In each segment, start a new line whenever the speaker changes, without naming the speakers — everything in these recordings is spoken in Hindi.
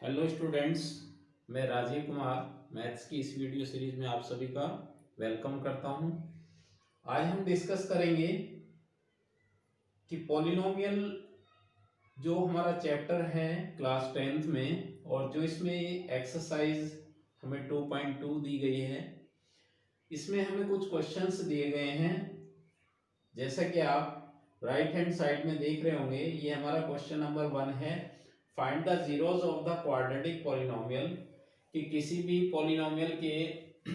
हेलो स्टूडेंट्स, मैं राजीव कुमार मैथ्स की इस वीडियो सीरीज में आप सभी का वेलकम करता हूं। आज हम डिस्कस करेंगे कि पॉलिनोमियल जो हमारा चैप्टर है क्लास 10th में, और जो इसमें एक्सरसाइज हमें 2.2 दी गई है, इसमें हमें कुछ क्वेश्चंस दिए गए हैं। जैसा कि आप राइट हैंड साइड में देख रहे होंगे, ये हमारा क्वेश्चन नंबर 1 है। Find the zeros of the quadratic polynomial, कि किसी भी पॉलिनोमियल के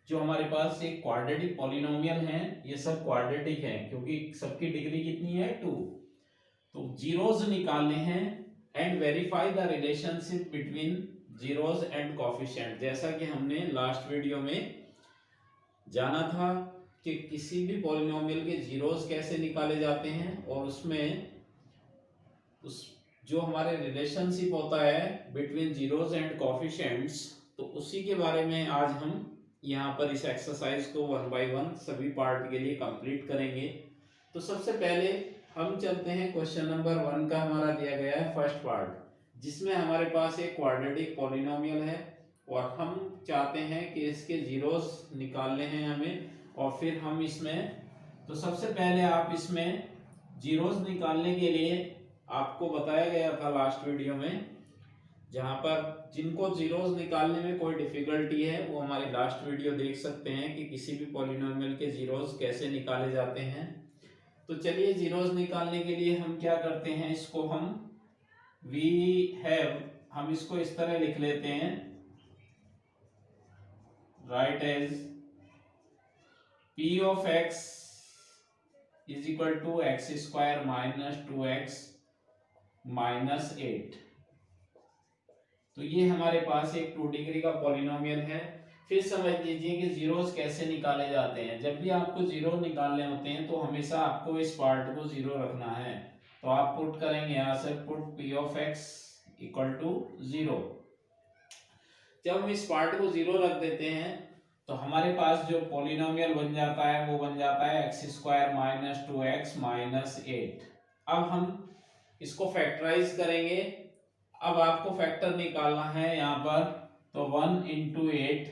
जो हमारे पास एक क्वाड्रेटिक पॉलिनोमियल है, ये सब क्वाड्रेटिक है क्योंकि सबकी डिग्री कितनी है 2। तो जीरोस निकालने हैं and verify the relationship between zeros and coefficient. जैसा कि हमने लास्ट वीडियो में जाना था कि किसी भी पॉलिनोमियल के जीरोस कैसे निकाले जाते हैं, और उसमें उस जो हमारे रिलेशनशिप होता है बिटवीन जीरोस एंड कोफिशिएंट्स, तो उसी के बारे में आज हम यहाँ पर इस एक्सरसाइज को 1 बाय 1 सभी पार्ट के लिए कंप्लीट करेंगे। तो सबसे पहले हम चलते हैं क्वेश्चन नंबर 1 का। हमारा दिया गया है फर्स्ट पार्ट, जिसमें हमारे पास एक क्वाड्रेटिक पॉलिनोमियल है और हम चाहते हैं कि इसके जीरोस निकालने हैं हमें, और फिर हम इसमें, तो सबसे पहले आप इसमें जीरोस निकालने के लिए आपको बताया गया था लास्ट वीडियो में, जहां पर जिनको जीरोस निकालने में कोई डिफिकल्टी है वो हमारी लास्ट वीडियो देख सकते हैं कि किसी भी पॉलिनोमियल के जीरोस कैसे निकाले जाते हैं। तो चलिए, जीरोस निकालने के लिए हम क्या करते हैं, इसको हम हम इसको इस तरह लिख लेते हैं, right as p of x is equal to x square minus 2x minus 8। तो ये हमारे पास एक 2 डिग्री का पॉलिनोमियल है। फिर समझ लीजिए कि जीरोस कैसे निकाले जाते हैं। जब भी आपको जीरो निकालने होते हैं तो हमेशा आपको इस पार्ट को जीरो रखना है। तो आप पुट करेंगे यहां से, put p of x equal to 0। जब हम इस पार्ट को जीरो रख देते हैं तो हमारे पास जो पॉलिनोमियल बन जाता है वो बन जाता है x square minus 2x minus 8। अब हम इसको फैक्टराइज करेंगे। अब आपको फैक्टर निकालना है यहाँ पर, तो 1 इंटू 8,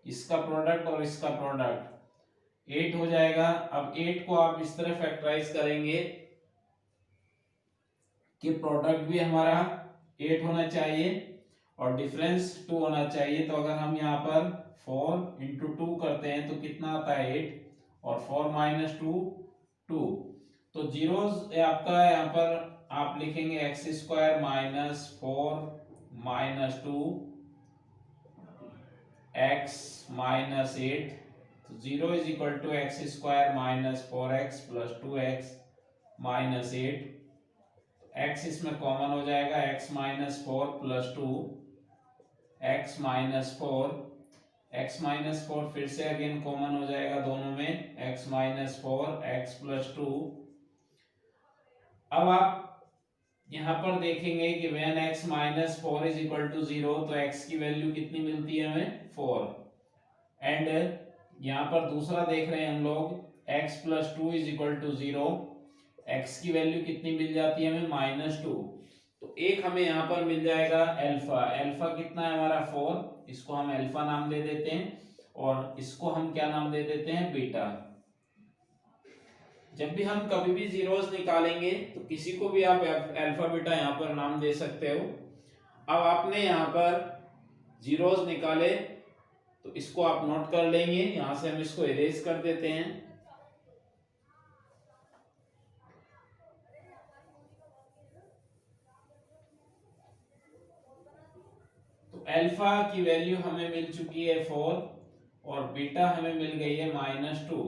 इसका प्रोडक्ट और इसका प्रोडक्ट 8 हो जाएगा। अब 8 को आप इस तरह फैक्टराइज करेंगे कि प्रोडक्ट भी हमारा 8 होना चाहिए और डिफरेंस 2 होना चाहिए। तो अगर हम यहाँ पर 4 इंटू 2 करते हैं तो कितना आता है 8, और 4 माइनस 2 2। तो जीरोस आपका यहाँ पर आप लिखेंगे x square minus 4 minus 2 x minus 8। तो 0 is equal to x square minus 4x plus 2x minus 8। x इसमें कॉमन हो जाएगा, x minus 4 plus 2 x minus 4, x minus 4 फिर से अगेन कॉमन हो जाएगा दोनों में, x माइनस 4 x प्लस 2। अब आप यहाँ पर देखेंगे कि when x minus 4 is equal to 0, तो x की वैल्यू कितनी मिलती है हमें 4। एंड यहाँ पर दूसरा देख रहे हैं हम लोग, x plus 2 is equal to 0, x की वैल्यू कितनी मिल जाती है हमें माइनस 2। तो एक हमें यहाँ पर मिल जाएगा अल्फा। अल्फा कितना है हमारा 4, इसको हम अल्फा नाम दे देते हैं, और इसको हम क्या नाम दे देते हैं बीटा। जब भी हम कभी भी जीरोस निकालेंगे तो किसी को भी आप अल्फा बीटा यहाँ पर नाम दे सकते हो। अब आपने यहाँ पर जीरोस निकाले तो इसको आप नोट कर लेंगे, यहां से हम इसको इरेज कर देते हैं। तो अल्फा की वैल्यू हमें मिल चुकी है 4 और बीटा हमें मिल गई है माइनस 2।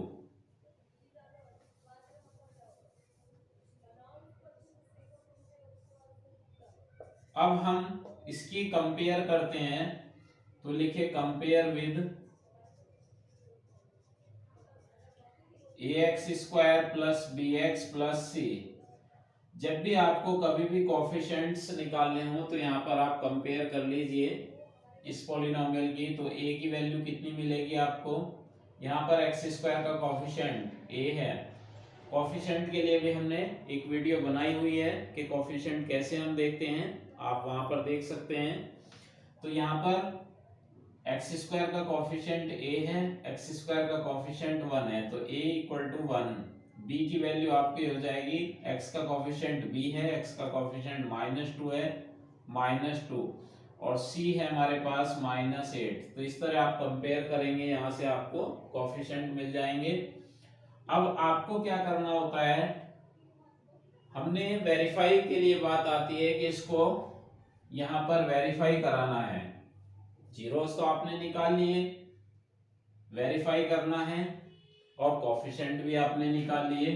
अब हम इसकी कंपेयर करते हैं, तो लिखे compare with ax square plus bx plus c। जब भी आपको कभी भी कोफिशिएंट्स निकालने हो तो यहाँ पर आप कंपेयर कर लीजिए इस पॉलिनोमियल की। तो a की वैल्यू कितनी मिलेगी आपको, यहाँ पर एक्स स्क्वायर का कोफिशिएंट a है। कोफिशिएंट के लिए भी हमने एक वीडियो बनाई हुई है कि कोफिशिएंट कैसे हम देखते हैं, आप वहां पर देख सकते हैं। तो यहाँ पर एक्स स्क्वायर का कोफिशिएंट ए है, एक्स स्क्वायर का कोफिशिएंट 1 है, तो a इक्वल टू 1। b की वैल्यू आपकी हो जाएगी, x का कोफिशिएंट b है, x का कोफिशिएंट -2 है, -2, और c है हमारे पास -8। तो इस तरह आप कंपेयर करेंगे, यहाँ से आपको कोफिशिएंट मिल जाएंगे। अब आपको क्या करना होता है, हमने वेरीफाई के लिए बात आती है कि इसको यहाँ पर वेरीफाई कराना है। जीरोस तो आपने निकाल लिए, वेरीफाई करना है, और कोफिशिएंट भी आपने निकाल लिए।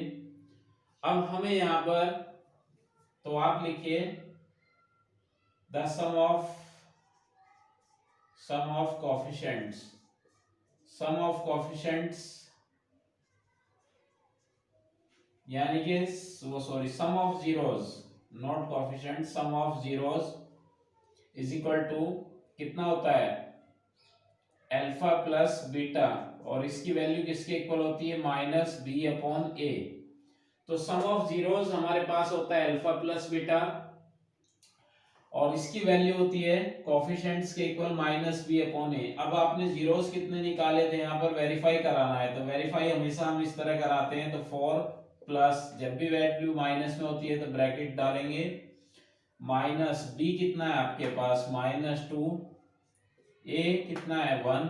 अब हमें यहाँ पर, तो आप लिखिए the sum of coefficients, sum of coefficients यानी कि वो sorry sum of zeros, not coefficient, sum of zeros is equal to कितना होता है, अल्फा प्लस बीटा, और इसकी वैल्यू किसके इक्वल होती है, -b/a। तो सम ऑफ जीरोस हमारे पास होता है अल्फा प्लस बीटा, और इसकी वैल्यू होती है कोफिशिएंट्स के इक्वल -b/a। अब आपने जीरोस कितने निकाले थे, यहाँ पर वेरीफाई कराना है, तो वेरीफाई हमेशा हम इस तरह कराते हैं। तो 4 प्लस, जब भी वैल्यू माइनस में होती है तो ब्रैकेट डालेंगे, माइनस b कितना है आपके पास -2, a कितना है 1,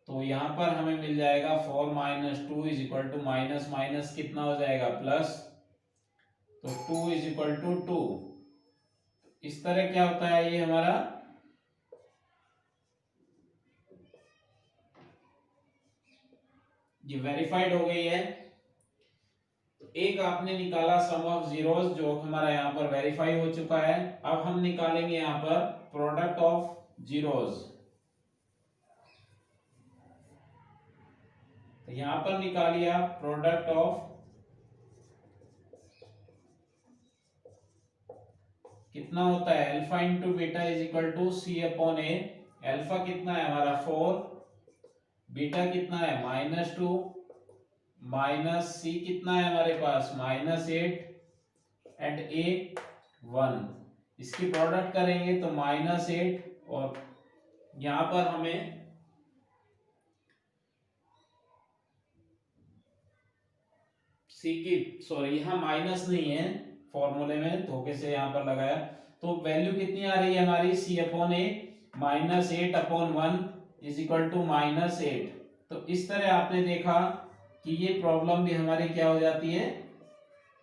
तो यहाँ पर हमें मिल जाएगा 4 - 2 is equal to minus minus कितना हो जाएगा प्लस, तो 2 इज इक्वल टू 2। इस तरह क्या होता है, ये हमारा ये वेरीफाइड हो गई है। तो एक आपने निकाला सम ऑफ जीरोस, जो हमारा यहाँ पर वेरीफाई हो चुका है। अब हम निकालेंगे यहाँ पर प्रोडक्ट ऑफ जीरोस। तो यहां पर निकालिए आप प्रोडक्ट ऑफ कितना होता है, alpha into beta is equal to c/a। Alpha कितना है हमारा 4, बीटा कितना है -2, माइनस c कितना है हमारे पास -8, एंड a 1। इसकी प्रोडक्ट करेंगे तो -8, और यहां पर हमें सी की, सॉरी यहाँ माइनस नहीं है, फॉर्मूले में धोखे से यहाँ पर लगाया। तो वैल्यू कितनी आ रही है हमारी, c/a -8/1 इज इक्वल टू -8। तो इस तरह आपने देखा कि ये प्रॉब्लम भी हमारी क्या हो जाती है,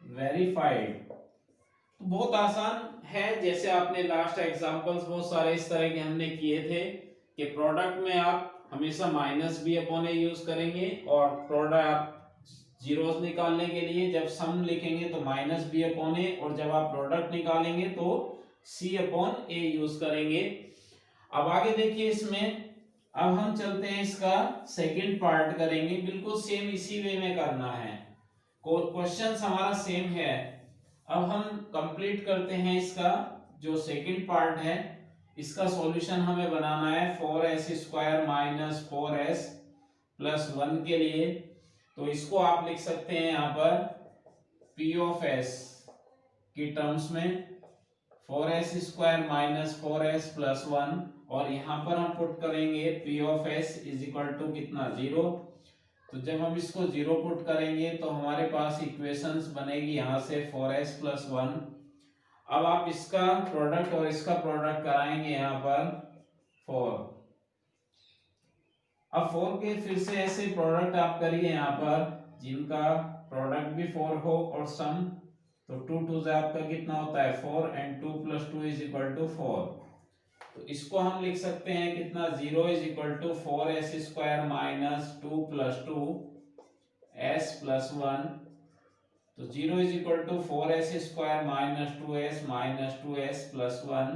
वेरीफाइड। तो बहुत आसान है, जैसे आपने लास्ट एग्जांपल्स बहुत सारे इस तरह के हमने किए थे कि प्रोडक्ट में आप हमेशा -b/a यूज करेंगे, और प्रोडक्ट जीरोस निकालने के लिए जब सम लिखेंगे तो -b/a, और जब आप प्रोडक्ट निकालेंगे तो c/a यूज करेंगे। अब आगे देखिए इसमें, अब हम चलते हैं इसका सेकंड पार्ट करेंगे, बिल्कुल सेम इसी वे में करना है, क्वेश्चन हमारा सेम है। अब हम कंप्लीट करते हैं इसका जो सेकंड पार्ट है, इसका सॉल्यूशन हमें बनाना है 4s² - 4s + 1 के लिए। तो इसको आप लिख सकते हैं यहाँ पर p ऑफ s की टर्म्स में 4s² - 4s + 1, और यहाँ पर हम पुट करेंगे p of s is equal to कितना 0। तो जब हम इसको 0 पुट करेंगे तो हमारे पास इक्वेशंस बनेगी यहाँ से 4s + 1। अब आप इसका प्रोडक्ट और इसका प्रोडक्ट कराएंगे यहाँ पर 4। अब 4 के फिर से ऐसे प्रोडक्ट आप करिए यहाँ पर जिनका प्रोडक्ट भी 4 हो और सम, तो 2 2 से आपका कितना होता है 4, एंड 2 + 2 इज इक्वल टू 4। तो इसको हम लिख सकते हैं कितना 0 is equal to 4s² - 2 + 2 s + 1। तो 0 is equal to 4s² - 2s - 2s + 1।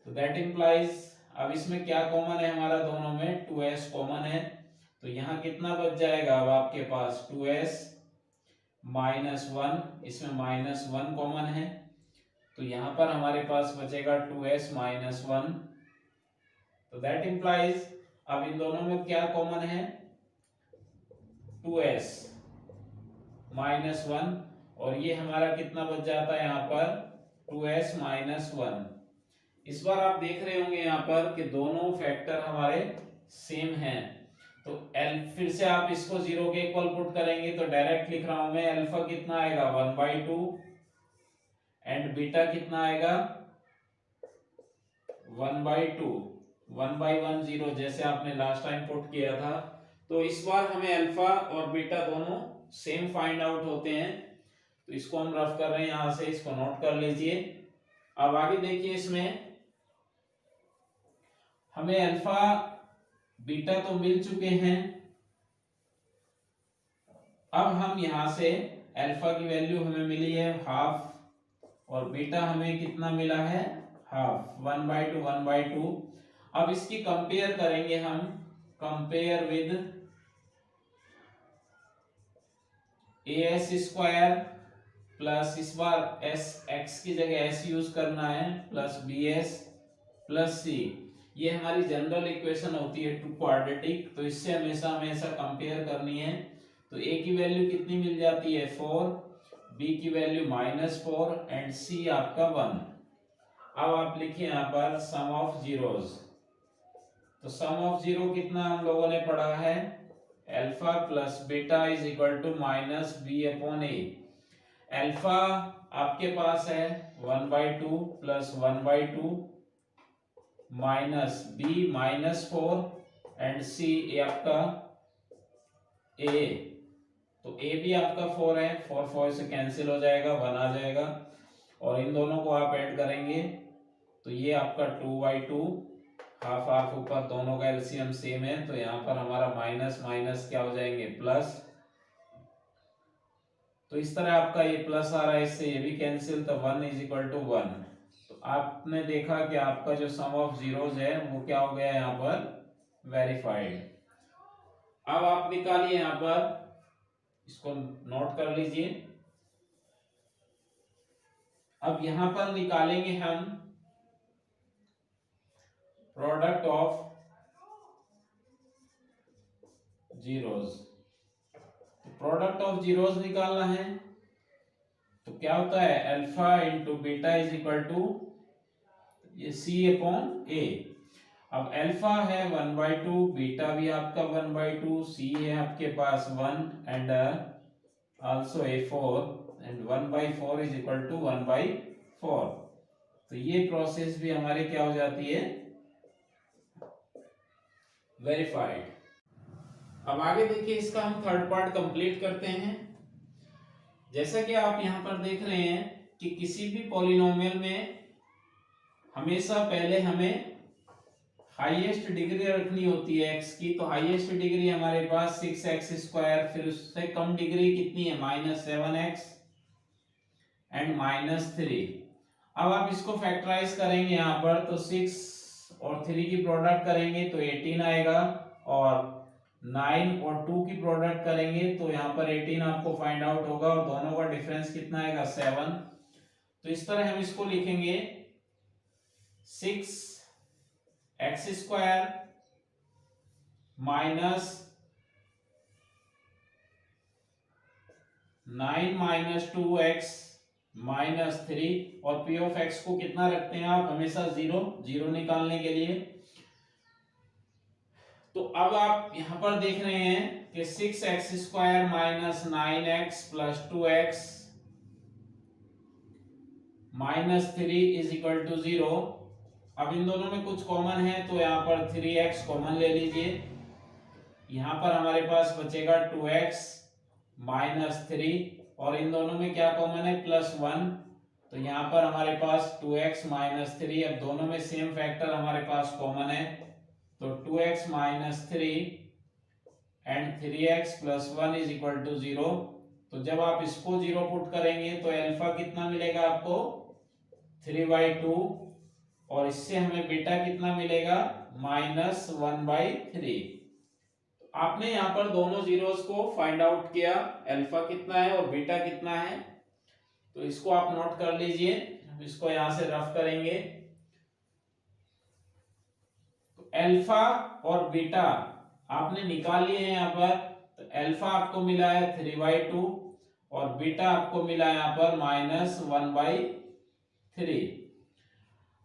तो दैट इंप्लाइज, अब इसमें क्या कॉमन है हमारा, दोनों में 2s कॉमन है, तो यहाँ कितना बच जाएगा अब आपके पास 2s - 1, इसमें -1 कॉमन है, तो यहाँ पर हमारे पास बचेगा 2s - 1। तो दैट इंप्लाइज, अब इन दोनों में क्या कॉमन है 2s - 1, और ये हमारा कितना बच जाता है यहाँ पर 2s - 1। इस बार आप देख रहे होंगे यहाँ पर कि दोनों फैक्टर हमारे सेम हैं, तो फिर से आप इसको 0 के इक्वल पुट करेंगे तो डायरेक्ट लिख रहा हूं मैं, अल्फा कितना आएगा 1/2 एंड बीटा कितना आएगा 1/2, 1/10 जैसे आपने लास्ट टाइम पुट किया था। तो इस बार हमें अल्फा और बीटा दोनों सेम फाइंड आउट होते हैं, तो इसको हम रफ कर रहे हैं यहां से, इसको नोट कर लीजिए। अब आगे देखिए, इसमें हमें अल्फा बीटा तो मिल चुके हैं, अब हम यहां से अल्फा की वैल्यू हमें मिली है हाफ और बीटा हमें कितना मिला है हाफ, 1/2 1/2। अब इसकी कंपेयर करेंगे हम, compare with as square plus, इस बार एस एक्स की जगह एस यूज करना है, प्लस bs प्लस c। ये हमारी जनरल इक्वेशन होती है टू क्वाड्रेटिक, तो इससे हमेशा हमेशा कंपेयर करनी है। तो a की वैल्यू कितनी मिल जाती है 4, b की वैल्यू -4 एंड c आपका 1। अब आप लिखिए यहाँ पर सम ऑफ जीरोस, तो सम ऑफ जीरो कितना हम लोगों ने पढ़ा है, alpha plus beta is equal to -b/a। Alpha आपके पास है 1/2 plus 1/2 minus b -4 and c a आपका a, तो a भी आपका 4 है, 4 4 से कैंसिल हो जाएगा, 1 आ जाएगा और इन दोनों को आप ऐड करेंगे तो ये आपका 2/2, हाफ हाफ ऊपर, दोनों का एलसीएम सेम है, तो यहाँ पर हमारा माइनस माइनस क्या हो जाएंगे प्लस। तो इस तरह आपका ये प्लस आ रहा है, इससे ये भी कैंसिल, तो 1 इज इक्वल टू 1। तो आपने देखा कि आपका जो सम ऑफ जीरोस है वो क्या हो गया यहाँ पर वेरीफाइड। अब आप निकालिए यहाँ पर, इसको नोट कर लीजिए। अब यहां पर निकालेंगे हम product of zeros. Product of zeros निकालना है तो क्या होता है, alpha into beta is equal to ये c/a। अब अल्फा है 1/2, बीटा भी आपका 1/2, c है आपके पास 1 and also a4 and 1/4 is equal to 1/4। तो ये प्रोसेस भी हमारे क्या हो जाती है वेरीफाइड। अब आगे देखिए, इसका हम थर्ड पार्ट कंप्लीट करते हैं। जैसा कि आप यहां पर देख रहे हैं कि किसी भी पॉलिनोमियल में हमेशा पहले हमें हाईएस्ट डिग्री रखनी होती है x की, तो हाईएस्ट डिग्री हमारे पास 6x², फिर उससे कम डिग्री कितनी है -7x एंड -3। अब आप इसको फैक्टराइज करेंगे यहाँ पर, तो 6 और 3 की प्रोडक्ट करेंगे तो 18 आएगा, और 9 और 2 की प्रोडक्ट करेंगे तो यहाँ पर 18 आपको फाइंड आउट होगा, और दोनों का डिफरेंस कितना आएगा 7। तो इस तरह हम इसको लिखेंगे 6x² माइनस 9 - 2x -3, और p ऑफ x को कितना रखते हैं आप हमेशा 0 निकालने के लिए। तो अब आप यहां पर देख रहे हैं कि 6x² minus 9x plus 2x -3 is equal to 0। अब इन दोनों में कुछ कॉमन है तो यहाँ पर 3x कॉमन ले लीजिए, यहाँ पर हमारे पास बचेगा 2x -3, और इन दोनों में क्या कॉमन है +1, तो यहाँ पर हमारे पास 2x -3। अब दोनों में सेम फैक्टर हमारे पास कॉमन है, तो 2x -3 and 3x + 1 is equal to 0। तो जब आप इसको 0 पुट करेंगे तो अल्फा कितना मिलेगा आपको 3/2, और इससे हमें बीटा कितना मिलेगा -1/3। आपने यहाँ पर दोनों जीरोस को फाइंड आउट किया, अल्फा कितना है और बीटा कितना है, तो इसको आप नोट कर लीजिए। हम इसको यहां से रफ करेंगे, तो अल्फा और बीटा आपने निकाल लिए हैं यहाँ पर, तो अल्फा आपको मिला है 3/2 और बीटा आपको मिला है यहाँ पर -1/3।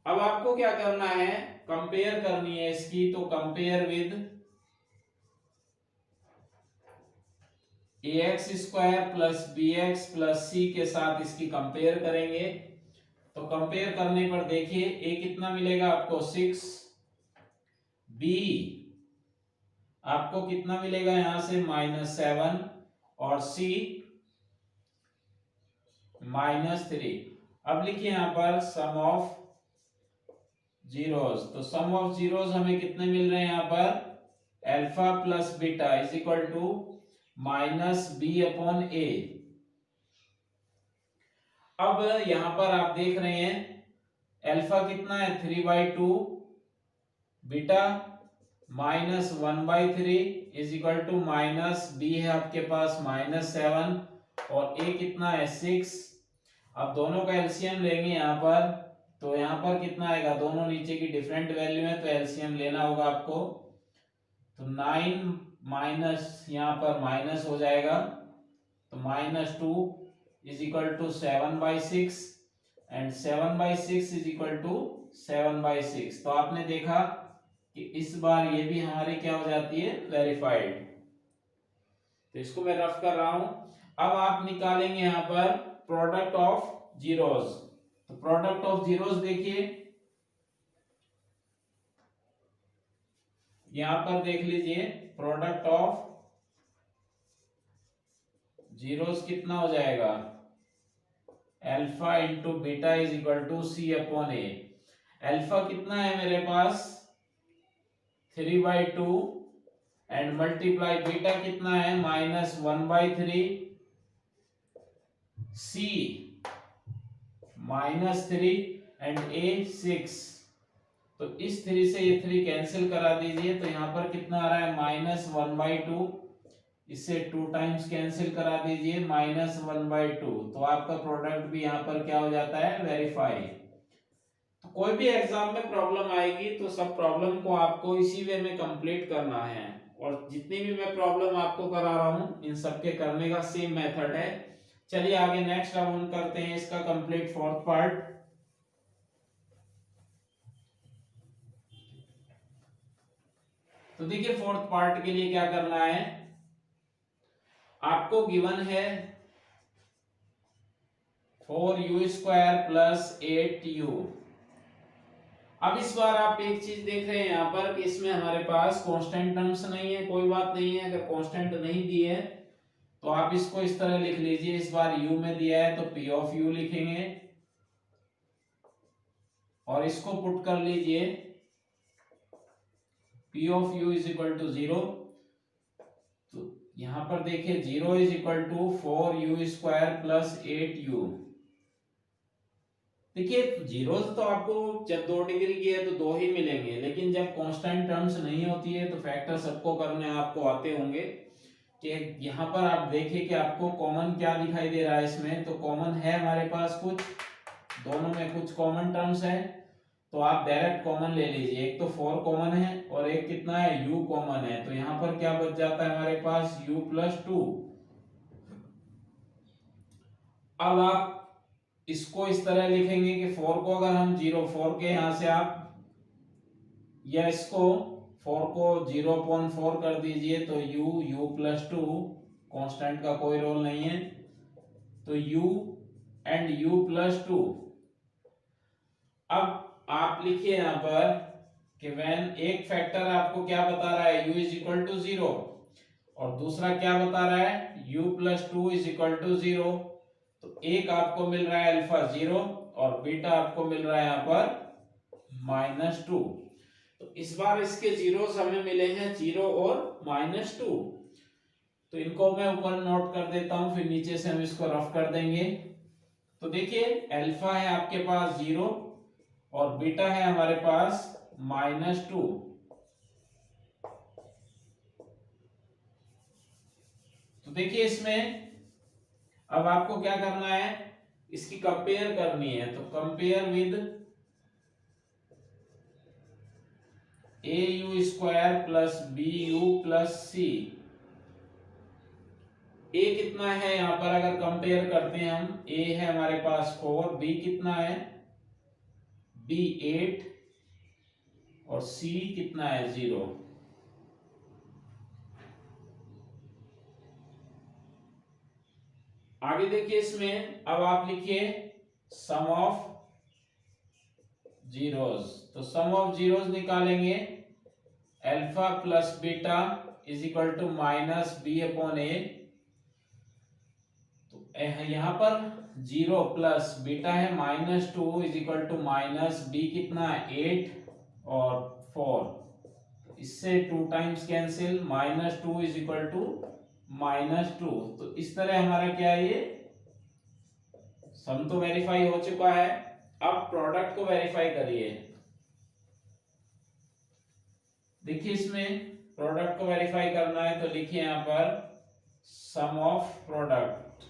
अब आपको क्या करना है, कंपेयर करनी है इसकी, तो compare with ax² plus bx plus c के साथ इसकी कंपेयर करेंगे। तो कंपेयर करने पर देखिए a कितना मिलेगा आपको 6, b आपको कितना मिलेगा यहां से -7 और c -3। अब लिखिए यहां पर सम ऑफ जीरोस, तो सम ऑफ जीरोस हमें कितने मिल रहे हैं यहां पर alpha plus beta is equal to -b/a। अब यहां पर आप देख रहे हैं अल्फा कितना है 3/2, beta -1/3 is equal to -b है आपके पास -7 और a कितना है 6। अब दोनों का एलसीएम लेंगे यहाँ पर, तो यहाँ पर कितना आएगा, दोनों नीचे की डिफरेंट वैल्यू है तो एलसीएम लेना होगा आपको। तो 9 माइनस यहाँ पर माइनस हो जाएगा, तो -2 is equal to 7/6 and 7/6 is equal to 7/6। तो आपने देखा कि इस बार ये भी हमारी क्या हो जाती है, वेरीफाइड। तो इसको मैं रफ कर रहा हूं। अब आप निकालेंगे यहां पर प्रोडक्ट ऑफ जीरोस। तो प्रोडक्ट ऑफ जीरोस देखिए यहां पर देख लीजिए, प्रोडक्ट ऑफ जीरोस कितना हो जाएगा, alpha into beta is equal to c/a। Alpha कितना है मेरे पास 3/2 एंड मल्टीप्लाई बीटा कितना है -1/3, c -3 एंड a 6। तो इस 3 से ये 3 कैंसिल करा दीजिए, तो यहाँ पर कितना आ रहा है -1/2, इससे 2 टाइम्स कैंसिल करा दीजिए -1/2। तो आपका प्रोडक्ट भी यहाँ पर क्या हो जाता है, वेरीफाई। तो कोई भी एग्जाम में प्रॉब्लम आएगी तो सब प्रॉब्लम को आपको इसी वे में कंप्लीट करना है, और जितनी भी मैं प्रॉब्लम आपको करा रहा हूं इन सबके करने का सेम मेथड है। चलिए आगे नेक्स्ट हम करते हैं इसका कंप्लीट फोर्थ पार्ट। तो देखिए फोर्थ पार्ट के लिए क्या करना है, आपको गिवन है 4u² प्लस 8u। अब इस बार आप एक चीज देख रहे हैं यहाँ पर कि इसमें हमारे पास कांस्टेंट टर्म्स नहीं है, कोई बात नहीं है, अगर कांस्टेंट नहीं दी है तो आप इसको इस तरह लिख लीजिए। इस बार u में दिया है तो p ऑफ u लिखेंगे और इसको पुट कर लीजिए p of u is equal to 0। तो यहां पर देखिए 0 is equal to 4u² plus 8u। देखिए जीरोस तो आपको जब 2 डिग्री की है तो 2 ही मिलेंगे, लेकिन जब कांस्टेंट टर्म्स नहीं होती है तो फैक्टर सबको करने आपको आते होंगे। कि यहाँ पर आप देखिए कि आपको कॉमन क्या दिखाई दे रहा है इसमें, तो कॉमन है हमारे पास कुछ, दोनों में कुछ कॉमन टर्म्स है, तो आप डायरेक्ट कॉमन ले लीजिए। एक तो 4 कॉमन है और एक कितना है u कॉमन है, तो यहाँ पर क्या बच जाता है हमारे पास u प्लस 2। अब आप इसको इस तरह लिखेंगे कि 4 को अगर हम 4 के यहां से आप, या इसको 4 को 0.4 कर दीजिए तो u प्लस 2, कांस्टेंट का कोई रोल नहीं है, तो u एंड u प्लस 2। अब आप लिखिए यहां पर कि व्हेन एक फैक्टर आपको क्या बता रहा है u इज इक्वल टू 0 और दूसरा क्या बता रहा है u plus 2 is equal to 0। तो एक आपको मिल रहा है अल्फा 0 और बीटा आपको मिल रहा है यहां पर -2। तो इस बार इसके जीरोस हमें मिले हैं 0 और -2। तो इनको मैं ऊपर नोट कर देता हूं, फिर नीचे से हम इसको रफ कर देंगे। तो देखिए अल्फा है आपके पास 0 और बीटा है हमारे पास -2। तो देखिए इसमें अब आपको क्या करना है, इसकी कंपेयर करनी है। तो compare with au² plus bu plus c। a कितना है यहां पर अगर कंपेयर करते हैं हम, a है हमारे पास 4, b कितना है, बी 8 और सी कितना है 0। आगे देखिए इसमें अब आप लिखिए सम ऑफ जीरोस। तो सम ऑफ जीरोस निकालेंगे, alpha plus beta is equal to minus B upon A. तो यहां पर 0 प्लस बीटा है -2 is equal to minus B कितना है 8 और 4। इससे 2 times cancel, -2 is equal to -2। तो इस तरह हमारा क्या है, ये सम तो वेरीफाई हो चुका है। अब प्रोडक्ट को वेरीफाई करिए। देखिए इसमें प्रोडक्ट को वेरीफाई करना है तो लिखिए यहां पर sum of product,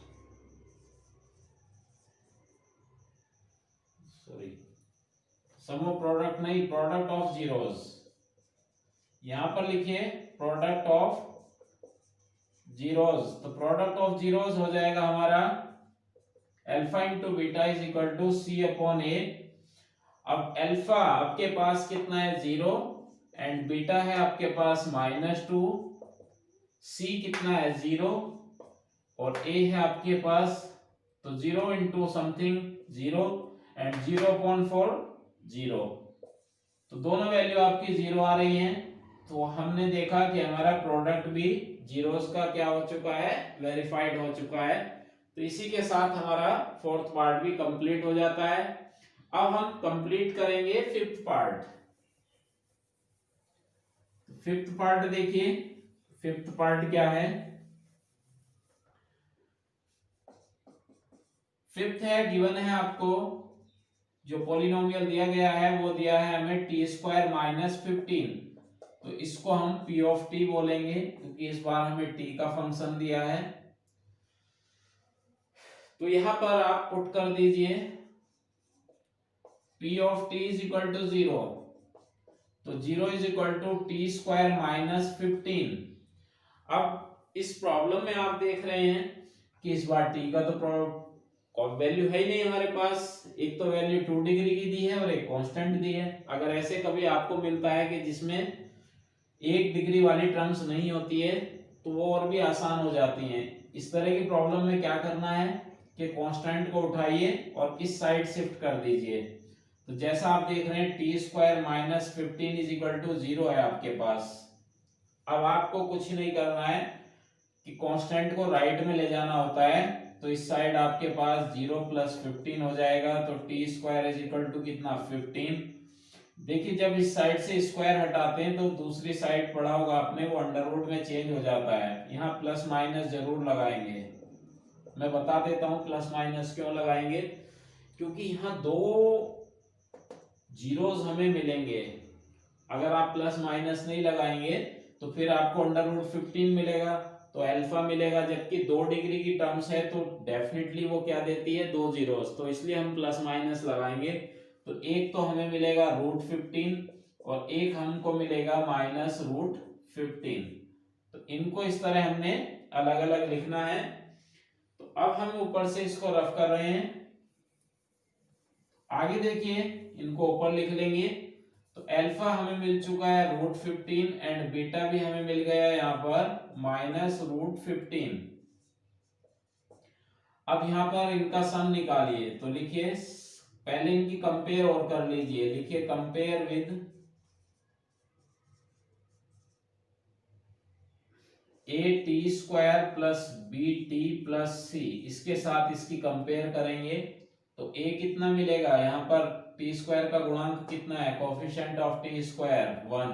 sorry sum of product नहीं, प्रोडक्ट ऑफ जीरोस। यहां पर लिखिए प्रोडक्ट ऑफ जीरोस। तो प्रोडक्ट ऑफ जीरोस हो जाएगा हमारा alpha into beta is equal to C upon A. अब अल्फा आपके पास कितना है 0 एंड बीटा है आपके पास -2, सी कितना है 0 और ए है आपके पास, तो 0 इंटू समथिंग 0 एंड 0.4 0। तो दोनों वैल्यू आपकी 0 आ रही हैं। तो हमने देखा कि हमारा प्रोडक्ट भी जीरोस का क्या हो चुका है, वेरीफाइड हो चुका है। तो इसी के साथ हमारा फोर्थ पार्ट भी कंप्लीट हो जाता है। अब हम कंप्लीट करेंगे फिफ्थ पार्ट। फिफ्थ पार्ट देखिए, फिफ्थ पार्ट क्या है, फिफ्थ है गिवन है आपको, जो पॉलिनोमियल दिया गया है वो दिया है हमें t² माइनस 15। तो इसको हम p ऑफ t बोलेंगे क्योंकि इस बार हमें t का फंक्शन दिया है। तो यहां पर आप पुट कर दीजिए p of t is equal to 0। तो 0 is equal to t² minus 15। अब इस प्रॉब्लम में आप देख रहे हैं कि इस बार t का तो वैल्यू है ही नहीं हमारे पास। एक तो वैल्यू 2 डिग्री की दी है और एक कांस्टेंट दी है। अगर ऐसे कभी आपको मिलता है कि जिसमें 1 डिग्री वाली टर्म्स नहीं होती है तो वो और भी आसान हो जाती हैं। इस तरह की प्रॉब्लम में क्या करना है कि कांस्टेंट को उठाइए और इस साइड शिफ्ट कर दीजिए। तो जैसा आप देख रहे हैं t² minus 15 is equal to 0 है आपके पास। अब आपको कुछ नहीं करना है कि कांस्टेंट को राइट में ले जाना होता है। तो इस साइड आपके पास 0 प्लस 15 हो जाएगा। तो t² इज इक्वल टू कितना 15। देखिए जब इस साइड से स्क्वायर हटाते हैं तो दूसरी साइड पढ़ा होगा आपने, वो अंडर रूट में चेंज हो जाता है। यहाँ प्लस माइनस जरूर लगाएंगे। मैं बता देता हूँ प्लस माइनस क्यों लगाएंगे, क्योंकि यहाँ दो जीरोस हमें मिलेंगे। अगर आप प्लस माइनस नहीं लगाएंगे तो फिर आपको अंडर रूट 15 मिलेगा, तो अल्फा मिलेगा, जबकि 2 डिग्री की टर्म्स है तो डेफिनेटली वो क्या देती है 2 जीरोस। तो इसलिए हम प्लस माइनस लगाएंगे। तो एक तो हमें मिलेगा √15 और एक हमको मिलेगा -√15। तो इनको इस तरह हमने अलग अलग लिखना है। तो अब हम ऊपर से इसको रफ कर रहे हैं। आगे देखिए इनको ऊपर लिख लेंगे। तो अल्फा हमें मिल चुका है √15 एंड बीटा भी हमें मिल गया है यहाँ पर -√15। अब यहाँ पर इनका सम निकालिए। तो लिखिए, पहले इनकी कंपेयर और कर लीजिए। लिखिए compare with at² plus bt plus c। इसके साथ इसकी कंपेयर करेंगे तो a कितना मिलेगा, यहाँ पर t² का गुणांक कितना है, कोएफिशिएंट ऑफ t² 1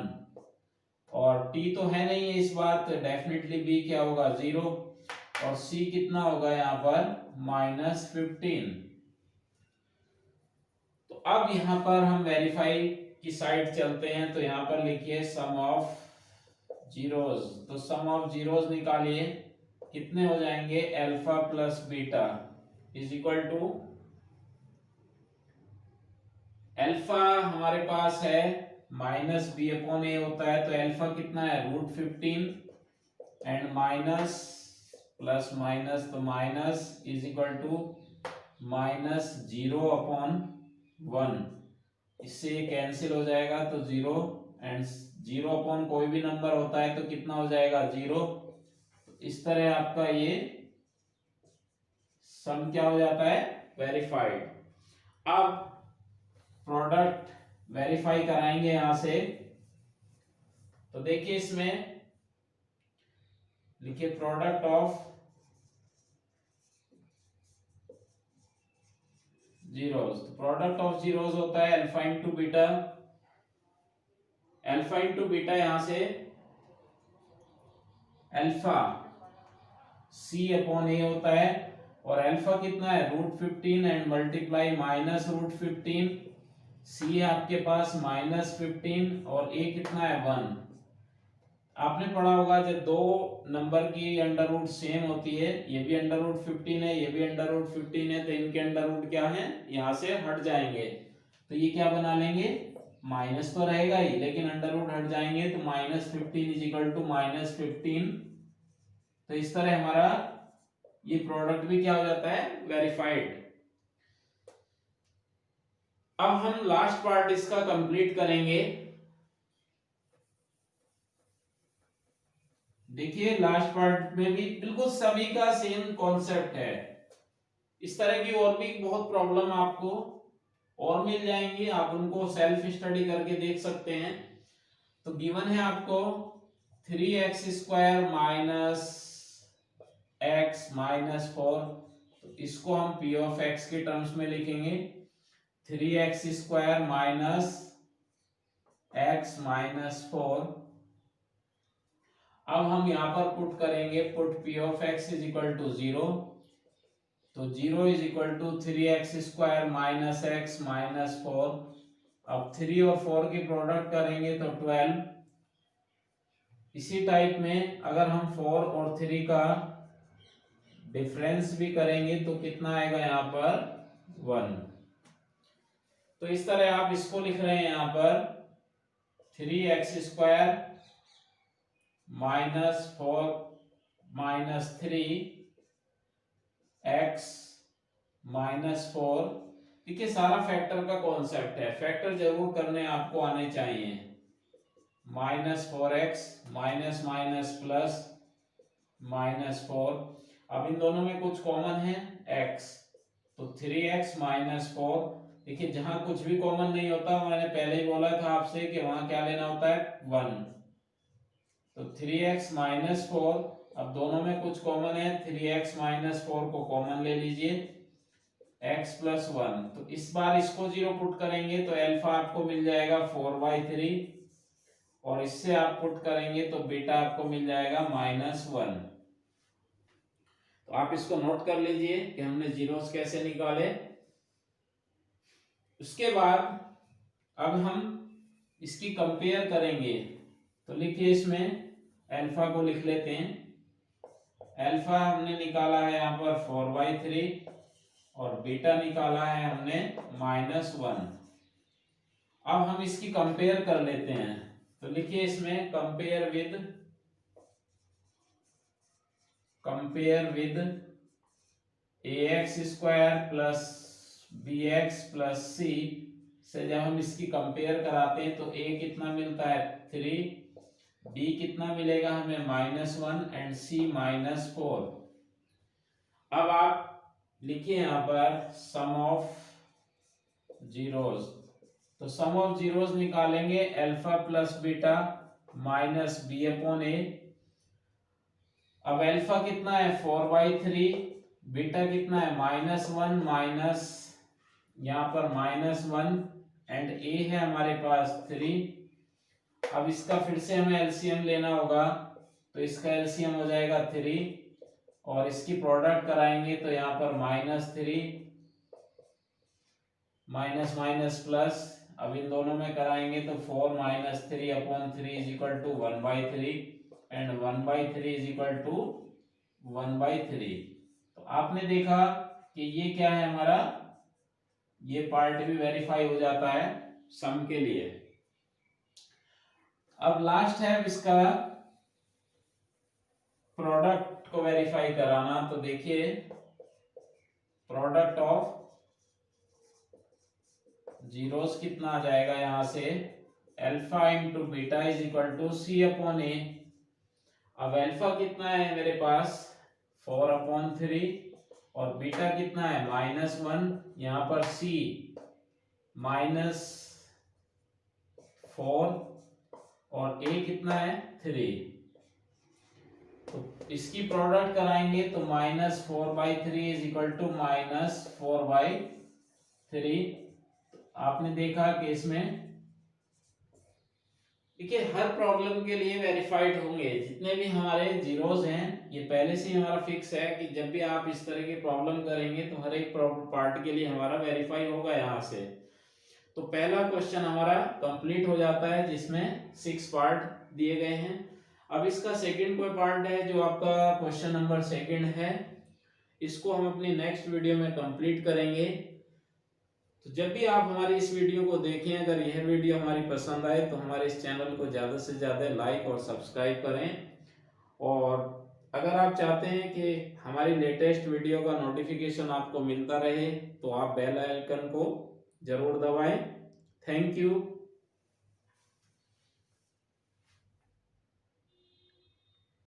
और t तो है नहीं है इस बार, तो डेफिनेटली b क्या होगा 0 और c कितना होगा यहाँ पर -15। तो अब यहाँ पर हम वेरीफाई की साइड चलते हैं। तो यहाँ पर लिखिए सम ऑफ जीरोस। तो सम ऑफ जीरोस निकालिए, कितने हो जाएंगे, alpha plus beta is equal to, alpha हमारे पास है -b अपॉन a होता है, तो अल्फा कितना है √15 एंड माइनस प्लस माइनस, तो माइनस इज इक्वल टू -0/1। इससे ये कैंसिल हो जाएगा तो 0, एंड 0 अपॉन कोई भी नंबर होता है तो कितना हो जाएगा 0। इस तरह आपका ये सम क्या हो जाता है वेरीफाइड। अब प्रोडक्ट वेरीफाई कराएंगे यहां से, तो देखिए इसमें लिखिए product of zeros. Product of zeros होता है alpha into beta. Alpha into beta यहां से अल्फा सी अपॉन ए होता है, और अल्फा कितना है √15 एंड मल्टीप्लाई माइनस √15। सी है आपके पास -15 और ए कितना है 1। आपने पढ़ा होगा जब दो नंबर की अंडर रूट सेम होती है, ये भी अंडर रूट 15 है, ये भी अंडर रूट 15 है, तो इनके अंडर रूट क्या है यहां से हट जाएंगे, तो ये क्या बना लेंगे माइनस तो रहेगा ही, लेकिन अंडर रूट हट जाएंगे तो -15 इज इक्वल टू -15। तो इस तरह हमारा ये प्रोडक्ट भी क्या हो जाता है वेरीफाइड। अब हम लास्ट पार्ट इसका कंप्लीट करेंगे। देखिए लास्ट पार्ट में भी बिल्कुल सभी का सेम कॉन्सेप्ट है। इस तरह की और भी बहुत प्रॉब्लम आपको और मिल जाएंगी, आप उनको सेल्फ स्टडी करके देख सकते हैं। तो गिवन है आपको 3x² माइनस x माइनस 4, तो इसको हम p ऑफ x के टर्म्स में लिखेंगे 3x² माइनस x माइनस 4। अब हम यहां पर पुट करेंगे, put p of x is equal to 0, तो 0 is equal to 3x² minus x minus 4। अब 3 और 4 की प्रोडक्ट करेंगे तो 12। इसी टाइप में अगर हम 4 और 3 का डिफरेंस भी करेंगे तो कितना आएगा यहाँ पर 1। तो इस तरह आप इसको लिख रहे हैं यहाँ पर 3x² minus 4 minus 3x minus 4। देखिए सारा फैक्टर का कॉन्सेप्ट है, फैक्टर जरूर करने आपको आने चाहिए। -4x minus minus plus -4। अब इन दोनों में कुछ कॉमन है x, तो 3x माइनस 4। देखिए जहां कुछ भी कॉमन नहीं होता, मैंने पहले ही बोला था आपसे कि वहां क्या लेना होता है 1, तो 3x माइनस 4। अब दोनों में कुछ कॉमन है, 3x माइनस 4 को कॉमन ले लीजिए, x प्लस 1। तो इस बार इसको 0 पुट करेंगे तो अल्फा आपको मिल जाएगा 4/3, और इससे आप पुट करेंगे तो बीटा आपको मिल जाएगा -1। तो आप इसको नोट कर लीजिए कि हमने जीरोस कैसे निकाले। उसके बाद अब हम इसकी कंपेयर करेंगे, तो लिखिए इसमें अल्फा को लिख लेते हैं। अल्फा हमने निकाला है यहाँ पर 4/3 और बीटा निकाला है हमने -1। अब हम इसकी कंपेयर कर लेते हैं, तो लिखिए इसमें compare with ax² plus bx plus c से जब हम इसकी कंपेयर कराते हैं तो a कितना मिलता है 3, b कितना मिलेगा हमें -1 एंड c -4। अब आप लिखिए यहाँ पर सम ऑफ जीरोस, तो सम ऑफ जीरोस निकालेंगे alpha plus beta minus B upon A. अब अल्फा कितना है 4/3, बीटा कितना है -1 माइनस यहाँ पर -1 एंड ए है हमारे पास 3। अब इसका फिर से हमें एलसीएम लेना होगा, तो इसका एलसीएम हो जाएगा 3 और इसकी प्रोडक्ट कराएंगे तो यहाँ पर -3 माइनस माइनस प्लस। अब इन दोनों में कराएंगे तो 4 - 3 upon 3 is equal to 1/3 and 1/3 is equal to 1/3। तो आपने देखा कि ये क्या है हमारा, ये पार्ट भी वेरीफाई हो जाता है सम के लिए। अब लास्ट है इसका प्रोडक्ट को वेरीफाई कराना, तो देखिए प्रोडक्ट ऑफ जीरोस कितना आ जाएगा यहाँ से, alpha into beta is equal to C upon A. अब अल्फा कितना है मेरे पास 4/3 और बीटा कितना है -1, यहाँ पर सी -4 और ए कितना है 3। तो इसकी प्रोडक्ट कराएंगे तो -4/3 इज इक्वल टू -4/3। आपने देखा कि इसमें देखिए हर प्रॉब्लम के लिए वेरीफाइड होंगे, जितने भी हमारे जीरोस हैं ये पहले से ही हमारा फिक्स है कि जब भी आप इस तरह की प्रॉब्लम करेंगे तो हर एक पार्ट के लिए हमारा वेरीफाई होगा यहाँ से। तो पहला क्वेश्चन हमारा कंप्लीट हो जाता है जिसमें 6 पार्ट दिए गए हैं। अब इसका सेकंड कोई पार्ट है जो आपका क्वेश्चन नंबर 2 है, इसको हम अपनी नेक्स्ट वीडियो में कंप्लीट करेंगे। तो जब भी आप हमारी इस वीडियो को देखें, अगर यह वीडियो हमारी पसंद आए तो हमारे इस चैनल को ज़्यादा से ज़्यादा लाइक और सब्सक्राइब करें। और अगर आप चाहते हैं कि हमारी लेटेस्ट वीडियो का नोटिफिकेशन आपको मिलता रहे तो आप बेल आइकन को जरूर दबाएं। Thank you.